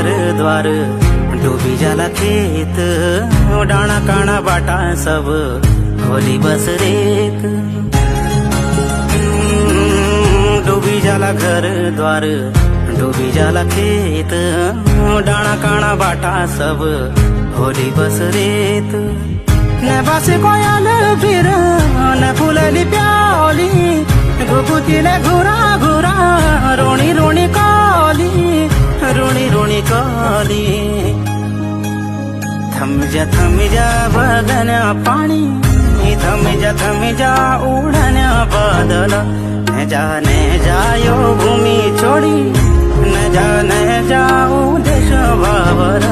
घर द्वार डूबी जाला खेत डाणा काणा बाटा सब होली बस रेत डूबी जाला घर द्वार डूबी जाला खेत डाणा काणा बाटा सब होली बस रेत न बासे कोयल फिर न फुलली प्याली घुगुतीले घुरा घुरा रोणी रोणी काली रोणी रोणी काली थम जा बदन्या पाणी थम जा उडण्या बादल न जायो भूमी छोडी न जाऊ देश वावर